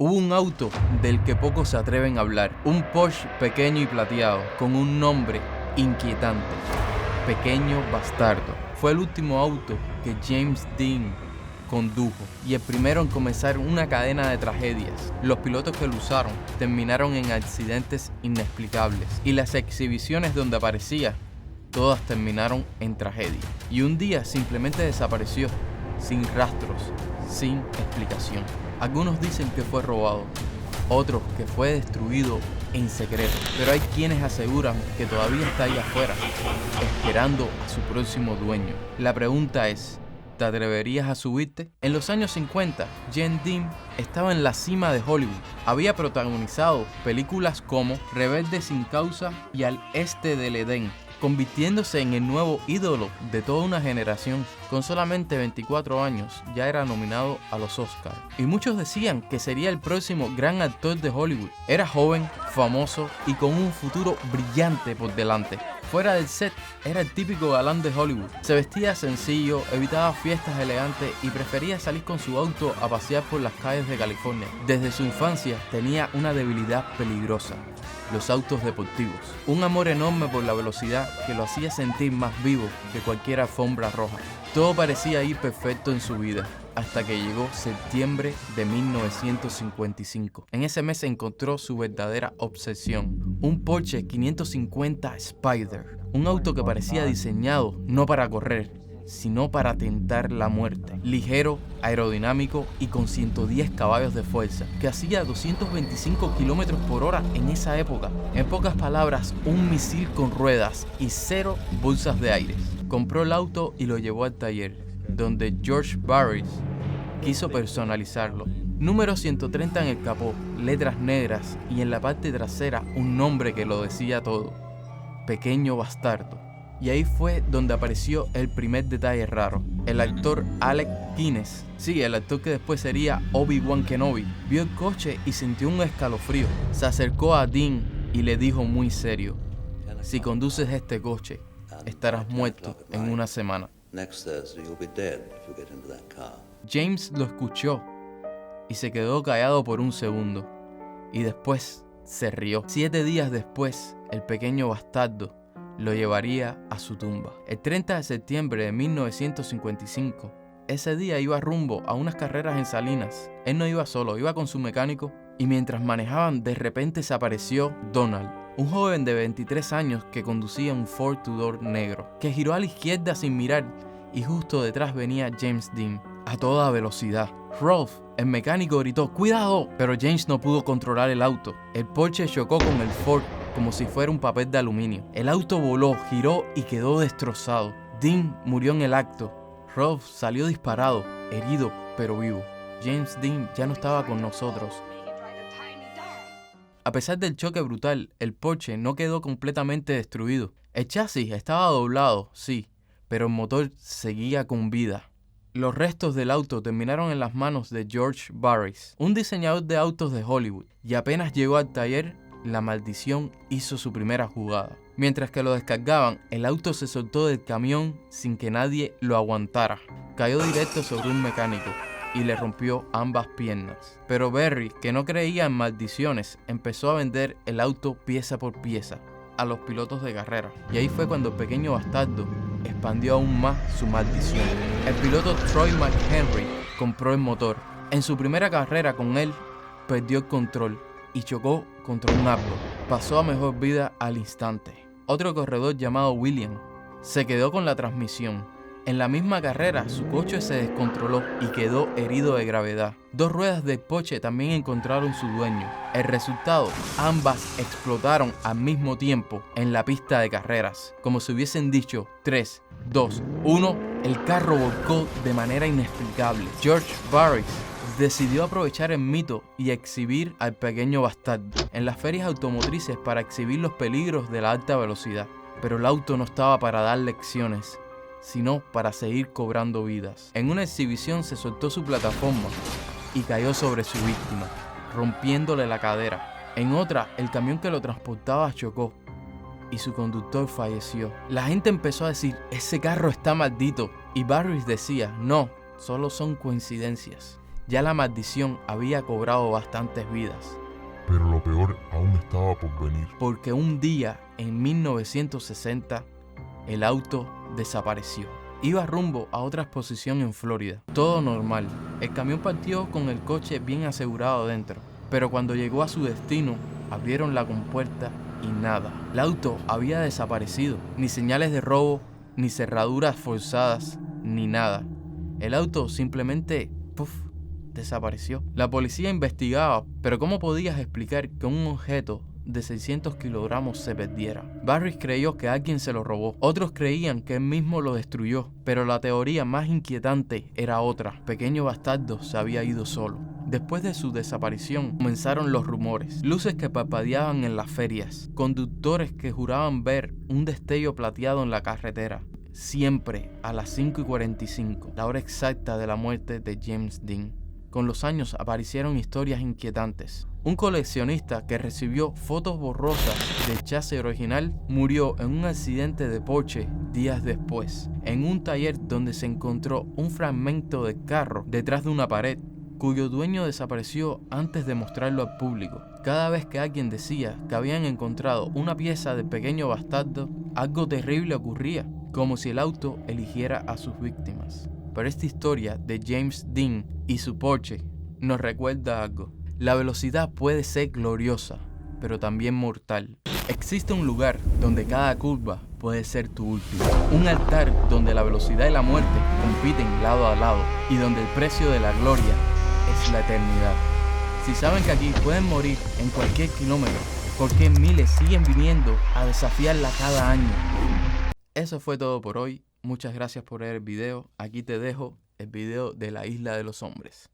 Hubo un auto del que pocos se atreven a hablar, un Porsche pequeño y plateado, con un nombre inquietante, Pequeño Bastardo. Fue el último auto que James Dean condujo y el primero en comenzar una cadena de tragedias. Los pilotos que lo usaron terminaron en accidentes inexplicables y las exhibiciones donde aparecía, todas terminaron en tragedia. Y un día simplemente desapareció, sin rastros, sin explicación. Algunos dicen que fue robado, otros que fue destruido en secreto, pero hay quienes aseguran que todavía está ahí afuera, esperando a su próximo dueño. La pregunta es, ¿te atreverías a subirte? En los años 50, James Dean estaba en la cima de Hollywood. Había protagonizado películas como Rebelde sin causa y Al este del Edén, convirtiéndose en el nuevo ídolo de toda una generación. Con solamente 24 años ya era nominado a los Oscars y muchos decían que sería el próximo gran actor de Hollywood. Era joven, famoso y con un futuro brillante por delante. Fuera del set, era el típico galán de Hollywood. Se vestía sencillo, evitaba fiestas elegantes y prefería salir con su auto a pasear por las calles de California. Desde su infancia tenía una debilidad peligrosa: los autos deportivos. Un amor enorme por la velocidad que lo hacía sentir más vivo que cualquier alfombra roja. Todo parecía ir perfecto en su vida, hasta que llegó septiembre de 1955. En ese mes encontró su verdadera obsesión: un Porsche 550 Spyder, un auto que parecía diseñado no para correr, sino para tentar la muerte. Ligero, aerodinámico y con 110 caballos de fuerza, que hacía 225 km por hora en esa época. En pocas palabras, un misil con ruedas y 0 bolsas de aire. Compró el auto y lo llevó al taller, donde George Barris quiso personalizarlo. Número 130 en el capó, letras negras y en la parte trasera un nombre que lo decía todo: Pequeño Bastardo. Y ahí fue donde apareció el primer detalle raro. El actor Alec Guinness, sí, el actor que después sería Obi-Wan Kenobi, vio el coche y sintió un escalofrío. Se acercó a Dean y le dijo muy serio: si conduces este coche, estarás muerto en una semana. James lo escuchó y se quedó callado por un segundo, y después se rió. 7 días después, el pequeño bastardo lo llevaría a su tumba. El 30 de septiembre de 1955, ese día iba rumbo a unas carreras en Salinas. Él no iba solo, iba con su mecánico, y mientras manejaban, de repente se apareció Donald, un joven de 23 años que conducía un Ford Tudor negro, que giró a la izquierda sin mirar, y justo detrás venía James Dean, a toda velocidad. Rolf, el mecánico, gritó ¡cuidado! Pero James no pudo controlar el auto. El Porsche chocó con el Ford como si fuera un papel de aluminio. El auto voló, giró y quedó destrozado. Dean murió en el acto. Rolf salió disparado, herido pero vivo. James Dean ya no estaba con nosotros. A pesar del choque brutal, el Porsche no quedó completamente destruido. El chasis estaba doblado, sí, pero el motor seguía con vida. Los restos del auto terminaron en las manos de George Barris, un diseñador de autos de Hollywood, y apenas llegó al taller, la maldición hizo su primera jugada. Mientras que lo descargaban, el auto se soltó del camión sin que nadie lo aguantara. Cayó directo sobre un mecánico y le rompió ambas piernas. Pero Barry, que no creía en maldiciones, empezó a vender el auto pieza por pieza a los pilotos de carrera. Y ahí fue cuando el pequeño bastardo expandió aún más su maldición. El piloto Troy McHenry compró el motor. En su primera carrera con él, perdió el control y chocó contra un árbol. Pasó a mejor vida al instante. Otro corredor llamado William se quedó con la transmisión. En la misma carrera, su coche se descontroló y quedó herido de gravedad. 2 ruedas del Porsche también encontraron su dueño. El resultado: ambas explotaron al mismo tiempo en la pista de carreras. Como si hubiesen dicho 3, 2, 1, el carro volcó de manera inexplicable. George Barris decidió aprovechar el mito y exhibir al pequeño bastardo en las ferias automotrices para exhibir los peligros de la alta velocidad. Pero el auto no estaba para dar lecciones, sino para seguir cobrando vidas. En una exhibición se soltó su plataforma y cayó sobre su víctima, rompiéndole la cadera. En otra, el camión que lo transportaba chocó y su conductor falleció. La gente empezó a decir: ese carro está maldito, y Barris decía: no, solo son coincidencias. Ya la maldición había cobrado bastantes vidas. Pero lo peor aún estaba por venir. Porque un día, en 1960, el auto desapareció. Iba rumbo a otra exposición en Florida. Todo normal. El camión partió con el coche bien asegurado dentro. Pero cuando llegó a su destino, abrieron la compuerta y nada. El auto había desaparecido. Ni señales de robo, ni cerraduras forzadas, ni nada. El auto simplemente, desapareció. La policía investigaba, pero ¿cómo podías explicar que un objeto de 600 kilogramos se perdiera? Barris creyó que alguien se lo robó. Otros creían que él mismo lo destruyó. Pero la teoría más inquietante era otra. Pequeño Bastardo se había ido solo. Después de su desaparición, comenzaron los rumores. Luces que parpadeaban en las ferias. Conductores que juraban ver un destello plateado en la carretera. Siempre a las 5:45, la hora exacta de la muerte de James Dean. Con los años aparecieron historias inquietantes. Un coleccionista que recibió fotos borrosas del chasis original murió en un accidente de Porsche días después, en un taller donde se encontró un fragmento de carro detrás de una pared, cuyo dueño desapareció antes de mostrarlo al público. Cada vez que alguien decía que habían encontrado una pieza del Pequeño Bastardo, algo terrible ocurría, como si el auto eligiera a sus víctimas. Pero esta historia de James Dean y su Porsche nos recuerda algo. La velocidad puede ser gloriosa, pero también mortal. Existe un lugar donde cada curva puede ser tu última. Un altar donde la velocidad y la muerte compiten lado a lado y donde el precio de la gloria es la eternidad. Si saben que aquí pueden morir en cualquier kilómetro, ¿por qué miles siguen viniendo a desafiarla cada año? Eso fue todo por hoy. Muchas gracias por ver el video. Aquí te dejo el video de la Isla de los Hombres.